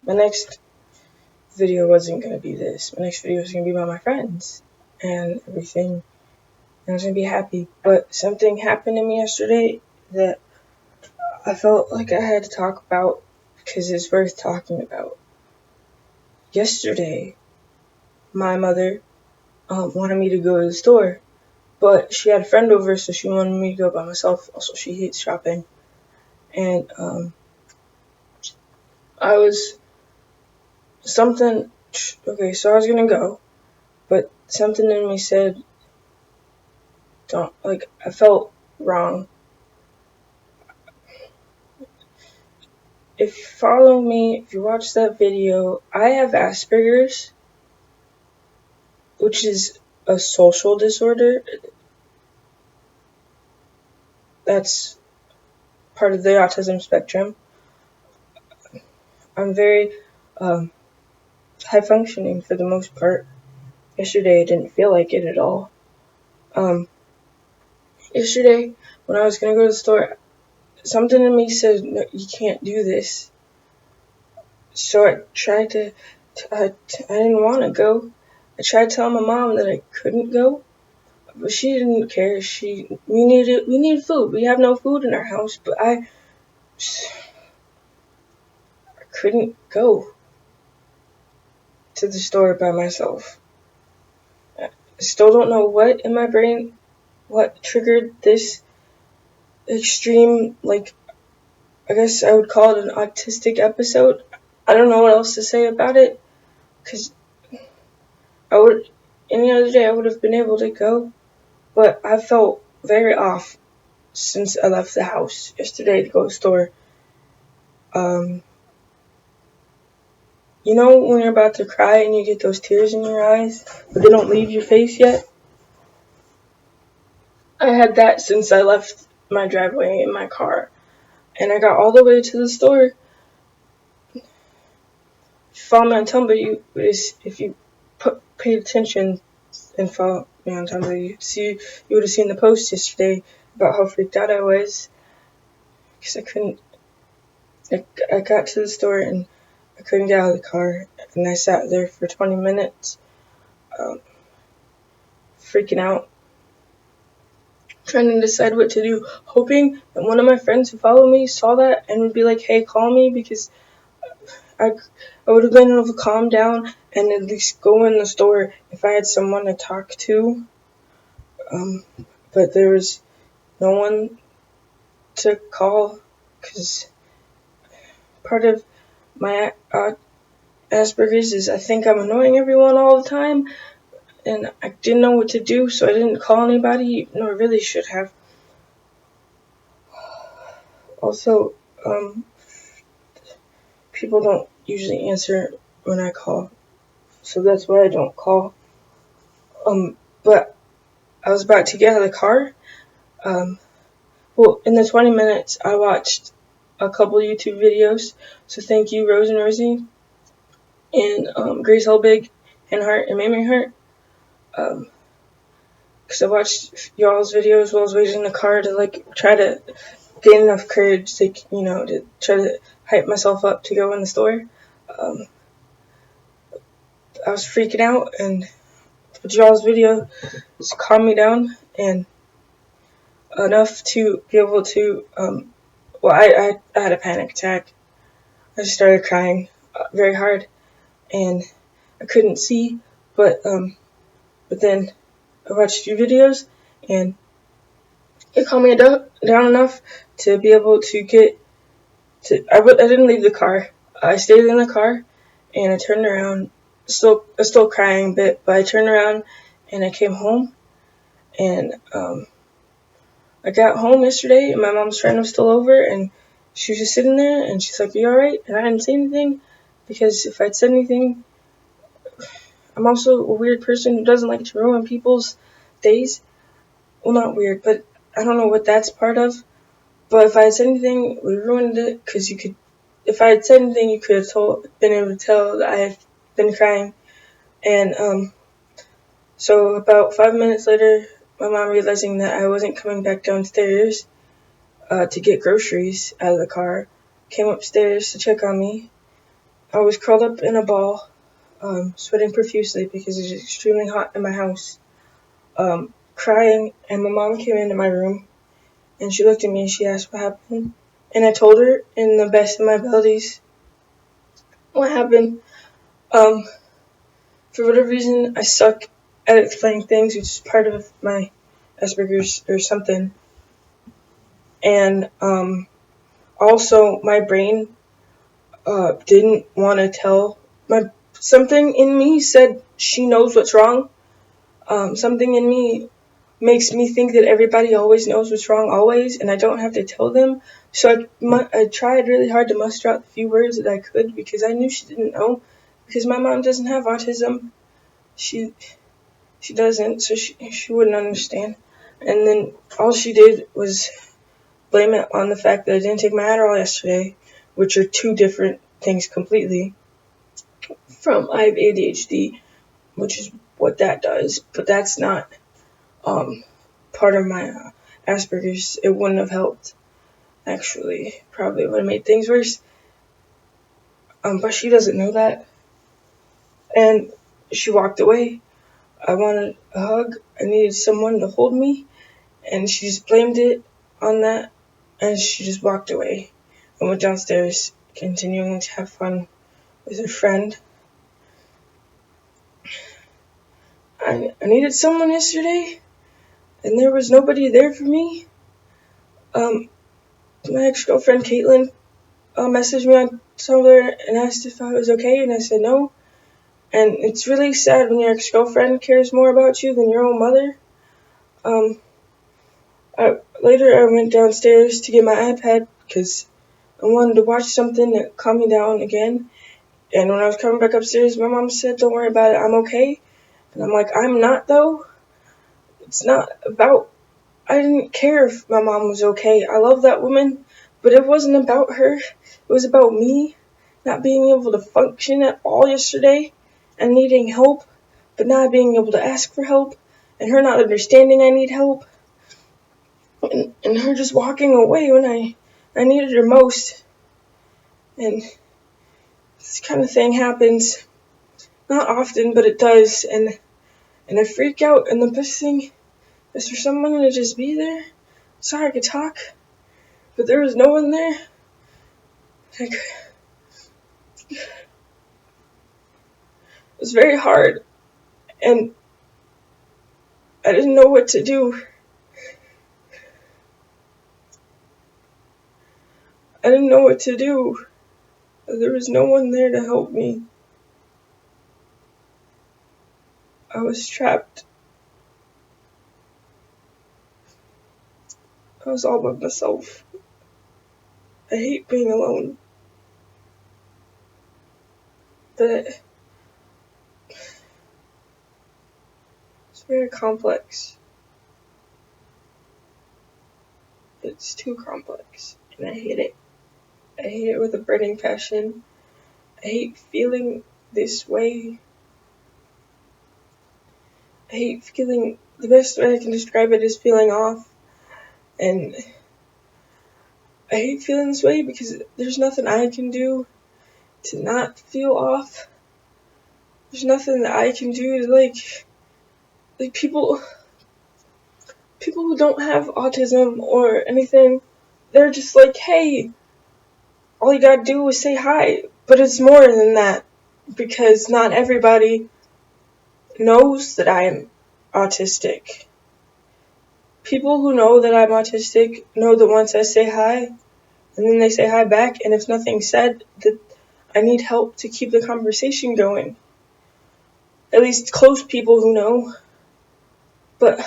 my next video wasn't going to be this. My next video was going to be about my friends and everything. And I was going to be happy. But something happened to me yesterday that I felt like I had to talk about because it's worth talking about. Yesterday, my mother wanted me to go to the store, but she had a friend over, so she wanted me to go by myself. Also, she hates shopping. And I was something, okay, so I was going to go, but something in me said, don't, like, I felt wrong. If you follow me, if you watch that video, I have Asperger's, which is a social disorder. That's part of the autism spectrum. I'm very high functioning for the most part. Yesterday, I didn't feel like it at all. Yesterday, when I was going to go to the store, something in me said, no, you can't do this. So I tried to, I didn't want to go. I tried telling my mom that I couldn't go, but she didn't care. We needed food. We have no food in our house, but I couldn't go to the store by myself. I still don't know what in my brain, what triggered this extreme, like, I guess I would call it an autistic episode. I don't know what else to say about it, because any other day I would have been able to go, but I felt very off since I left the house yesterday to go to the store. You know when you're about to cry and you get those tears in your eyes, but they don't leave your face yet? I had that since I left my driveway in my car, and I got all the way to the store. If you follow me on Tumblr, if you paid attention and follow me on Tumblr, you would have seen the post yesterday about how freaked out I was because I got to the store and I couldn't get out of the car, and I sat there for 20 minutes, freaking out, trying to decide what to do, hoping that one of my friends who follow me saw that and would be like, hey, call me, because I would have been able to calm down and at least go in the store if I had someone to talk to. But there was no one to call because part of my Asperger's is I think I'm annoying everyone all the time, and I didn't know what to do, so I didn't call anybody, even though I really should have. Also, people don't usually answer when I call, so that's why I don't call. But I was about to get out of the car. Well, in the 20 minutes, I watched a couple YouTube videos, so thank you, Rose and Rosie, and Grace Helbig, and Heart, and Mamie Heart, because I watched y'all's videos while I was waiting in the car to, like, try to gain enough courage to, to try to hype myself up to go in the store. I was freaking out, and y'all's video just calmed me down, and enough to be able to, I had a panic attack. I just started crying very hard, and I couldn't see, but then I watched your videos, and it calmed me down enough to be able to get to. I didn't leave the car. I stayed in the car, and I turned around. I was still crying a bit, but I turned around and I came home, and I got home yesterday, and my mom's friend was still over, and she was just sitting there, and she's like, "Are you alright?" And I didn't say anything, because if I'd said anything, I'm also a weird person who doesn't like to ruin people's days. Well, not weird, but I don't know what that's part of. But if I had said anything, we ruined it, because if I had said anything, you could have been able to tell that I had been crying. And so about 5 minutes later, my mom, realizing that I wasn't coming back downstairs to get groceries out of the car, came upstairs to check on me, I was curled up in a ball, sweating profusely because it's extremely hot in my house, crying, and my mom came into my room, and she looked at me and she asked what happened, and I told her in the best of my abilities what happened. For whatever reason, I suck at explaining things, which is part of my Asperger's or something, and also my brain didn't want to tell something in me said she knows what's wrong. Something in me makes me think that everybody always knows what's wrong always, and I don't have to tell them. So I tried really hard to muster out the few words that I could because I knew she didn't know. Because my mom doesn't have autism. She doesn't, so she wouldn't understand. And then all she did was blame it on the fact that I didn't take my Adderall yesterday, which are two different things completely. From I have ADHD, which is what that does, but that's not part of my Asperger's. It wouldn't have helped, actually. Probably would have made things worse. But she doesn't know that. And she walked away. I wanted a hug. I needed someone to hold me. And she just blamed it on that. And she just walked away. And went downstairs, continuing to have fun with her friend. I needed someone yesterday. And there was nobody there for me. My ex-girlfriend Caitlin messaged me on Tumblr and asked if I was okay, and I said no. And it's really sad when your ex-girlfriend cares more about you than your own mother. Later I went downstairs to get my iPad because I wanted to watch something that calmed me down again. And when I was coming back upstairs, my mom said, "Don't worry about it, I'm okay." And I'm like, I'm not though. It's not about, I didn't care if my mom was okay. I love that woman, but it wasn't about her. It was about me not being able to function at all yesterday and needing help, but not being able to ask for help, and her not understanding I need help, and her just walking away when I needed her most. And this kind of thing happens not often, but it does, and I freak out, and the best thing is for someone to just be there so I could talk, but there was no one there. Like, it was very hard, and I didn't know what to do. I didn't know what to do. There was no one there to help me. I was trapped. I was all by myself. I hate being alone. But it's very complex. It's too complex, and I hate it. I hate it with a burning passion. I hate feeling this way. I hate feeling, the best way I can describe it is feeling off. And I hate feeling this way because there's nothing I can do to not feel off. There's nothing that I can do to like people who don't have autism or anything, they're just like, hey, all you gotta do is say hi. But it's more than that, because not everybody knows that I'm autistic. People who know that I'm autistic know that once I say hi, and then they say hi back, and if nothing's said, that I need help to keep the conversation going. At least close people who know. But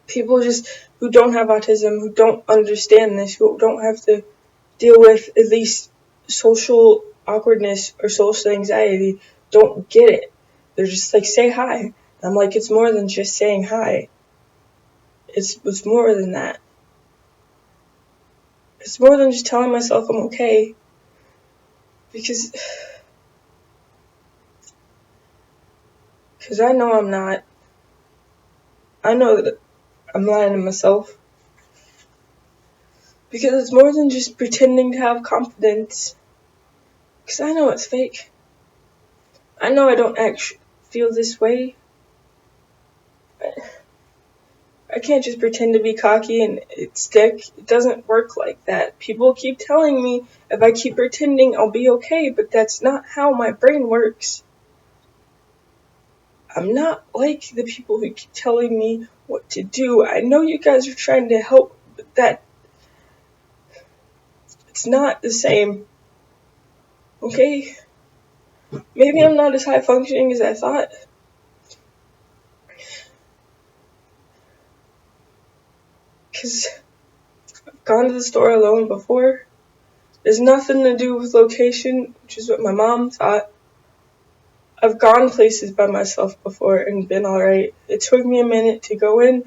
people just who don't have autism, who don't understand this, who don't have to deal with at least social awkwardness or social anxiety, don't get it. They're just like, say hi. I'm like, it's more than just saying hi. It's more than that. It's more than just telling myself I'm okay. Because I know I'm not. I know that I'm lying to myself. Because it's more than just pretending to have confidence. Because I know it's fake. I know I don't actually feel this way. I can't just pretend to be cocky and stick. It doesn't work like that. People keep telling me if I keep pretending I'll be okay, but that's not how my brain works. I'm not like the people who keep telling me what to do. I know you guys are trying to help, but it's not the same. Okay? Maybe I'm not as high functioning as I thought. Because I've gone to the store alone before. There's nothing to do with location, which is what my mom thought. I've gone places by myself before and been alright. It took me a minute to go in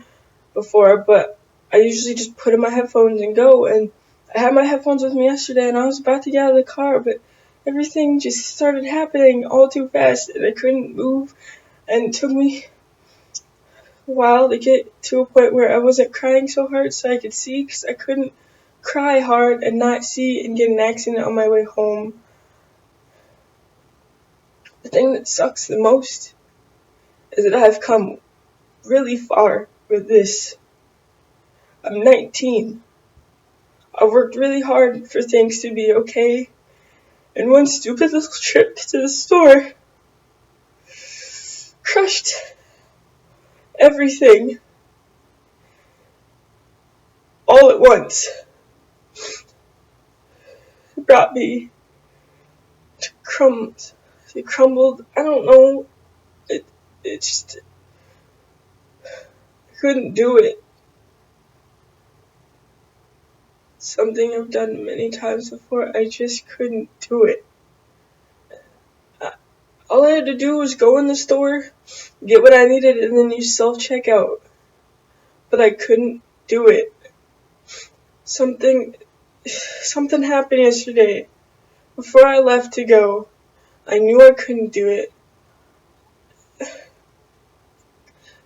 before, but I usually just put in my headphones and go. And I had my headphones with me yesterday and I was about to get out of the car, but everything just started happening all too fast and I couldn't move. And it took me a while to get to a point where I wasn't crying so hard so I could see, because I couldn't cry hard and not see and get an accident on my way home. The thing that sucks the most is that I've come really far with this. I'm 19. I've worked really hard for things to be okay, and one stupid little trip to the store crushed everything all at once. It brought me to crumbs. It crumbled. I don't know. It just, I couldn't do it. Something I've done many times before. I just couldn't do it. All I had to do was go in the store, get what I needed, and then use self-checkout. But I couldn't do it. Something happened yesterday. Before I left to go, I knew I couldn't do it.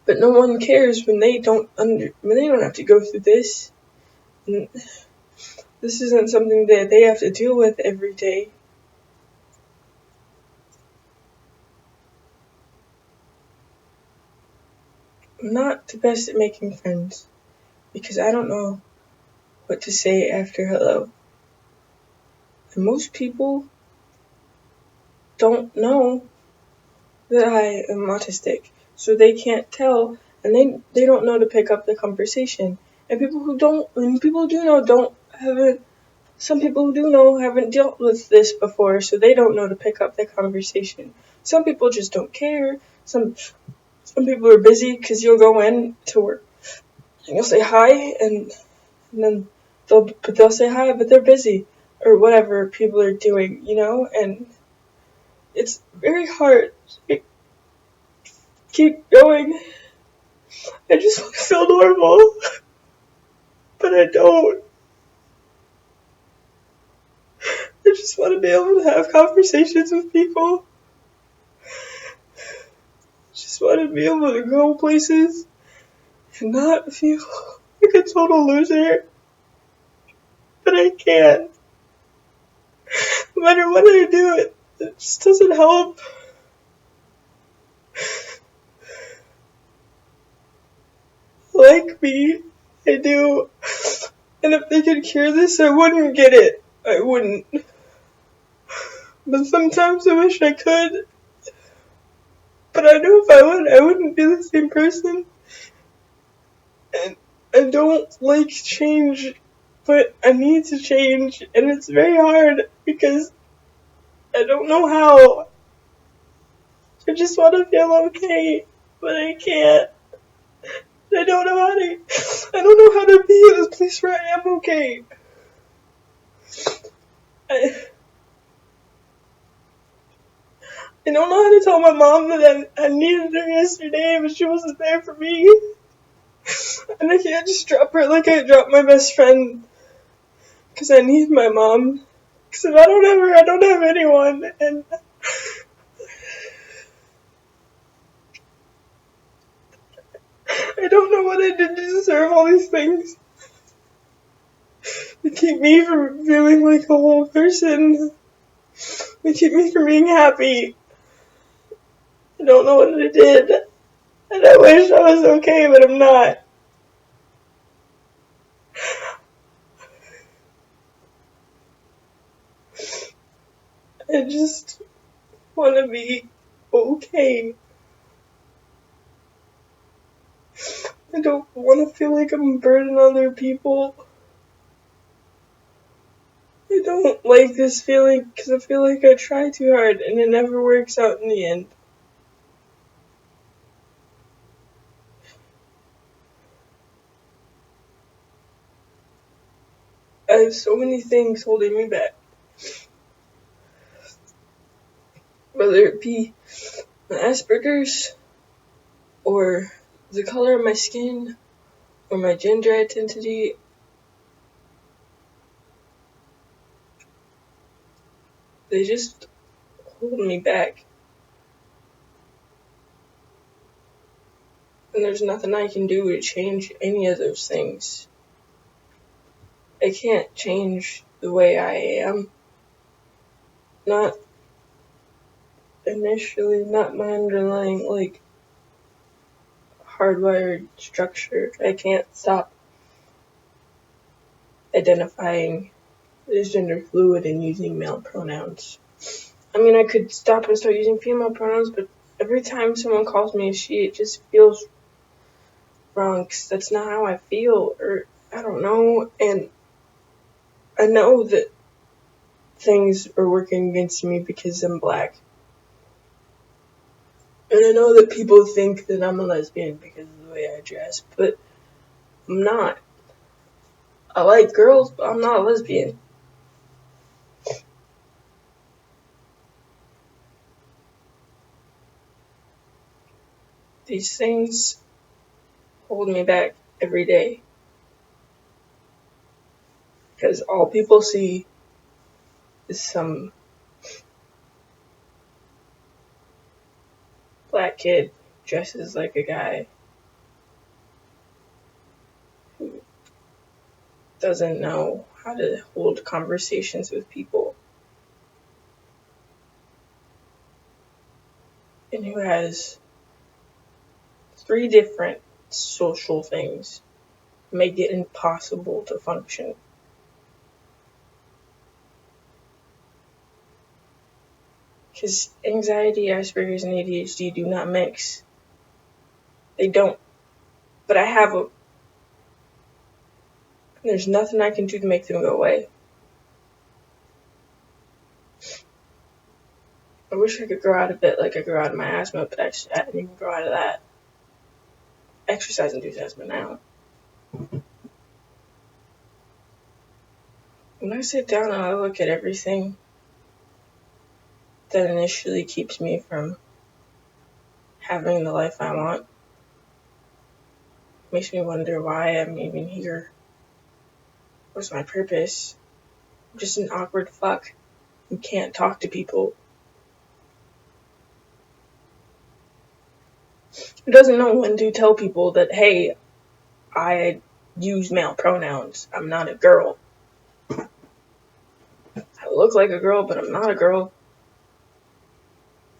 But no one cares when they don't have to go through this. And this isn't something that they have to deal with every day. I'm not the best at making friends because I don't know what to say after hello. And most people don't know that I am autistic, so they can't tell, and they don't know to pick up the conversation. And people do know some people who do know haven't dealt with this before, so they don't know to pick up the conversation. Some people just don't care. Some people are busy because you'll go in to work and you'll say hi, and then they'll say hi, but they're busy or whatever people are doing, and it's very hard to keep going. I just want to feel normal, but I don't. I just want to be able to have conversations with people. I just want to be able to go places and not feel like a total loser. But I can't. No matter what I do, it just doesn't help. Like me, I do. And if they could cure this, I wouldn't get it. I wouldn't. But sometimes I wish I could. But I know if I would, I wouldn't be the same person. And I don't like change, but I need to change. And it's very hard because I don't know how. I just want to feel okay, but I can't. I don't know how to be in this place where I am okay. I don't know how to tell my mom that I needed her yesterday, but she wasn't there for me. And I can't just drop her like I dropped my best friend. Because I need my mom. Because if I don't have her, I don't have anyone. And I don't know what I did to deserve all these things. To keep me from feeling like a whole person. They keep me from being happy. I don't know what I did. And I wish I was okay, but I'm not. I just want to be okay. I don't want to feel like I'm a burden on other people. I don't like this feeling because I feel like I try too hard and it never works out in the end. I have so many things holding me back. Whether it be my Asperger's, or the color of my skin, or my gender identity. They just hold me back. And there's nothing I can do to change any of those things. I can't change the way I am. Not initially, not my underlying, hardwired structure. I can't stop identifying as gender fluid and using male pronouns. I mean, I could stop and start using female pronouns, but every time someone calls me a she, it just feels wrong, 'cause that's not how I feel, or I don't know, and I know that things are working against me because I'm black. And I know that people think that I'm a lesbian because of the way I dress, but I'm not. I like girls, but I'm not a lesbian. These things hold me back every day. Because all people see is some black kid dresses like a guy who doesn't know how to hold conversations with people and who has 3 different social things make it impossible to function. Because anxiety, Asperger's, and ADHD do not mix. They don't. But I have them. There's nothing I can do to make them go away. I wish I could grow out of it like I grew out of my asthma, but actually I didn't even grow out of that. Exercise-induced asthma now. When I sit down and I look at everything that initially keeps me from having the life I want, makes me wonder why I'm even here. What's my purpose? I'm just an awkward fuck who can't talk to people. Who doesn't know when to tell people that, hey, I use male pronouns. I'm not a girl. I look like a girl, but I'm not a girl.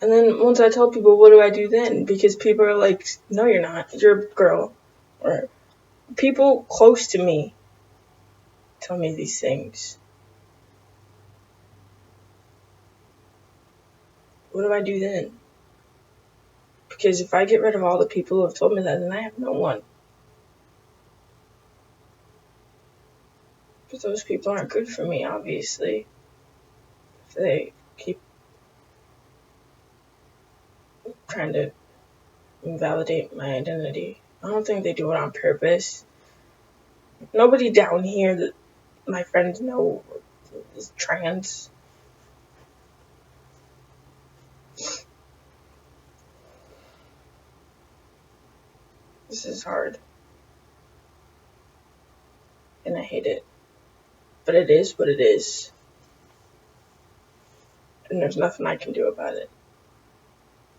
And then once I tell people, what do I do then? Because people are like, no, you're not. You're a girl. Or people close to me tell me these things. What do I do then? Because if I get rid of all the people who have told me that, then I have no one. But those people aren't good for me, obviously. If they keep trying to invalidate my identity. I don't think they do it on purpose. Nobody down here that my friends know is trans. This is hard. And I hate it. But it is what it is. And there's nothing I can do about it.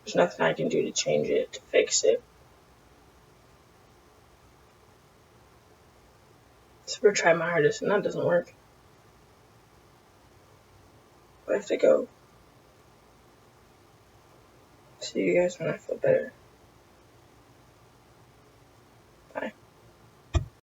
There's nothing I can do to change it, to fix it. So I try my hardest and that doesn't work. I have to go. See you guys when I feel better.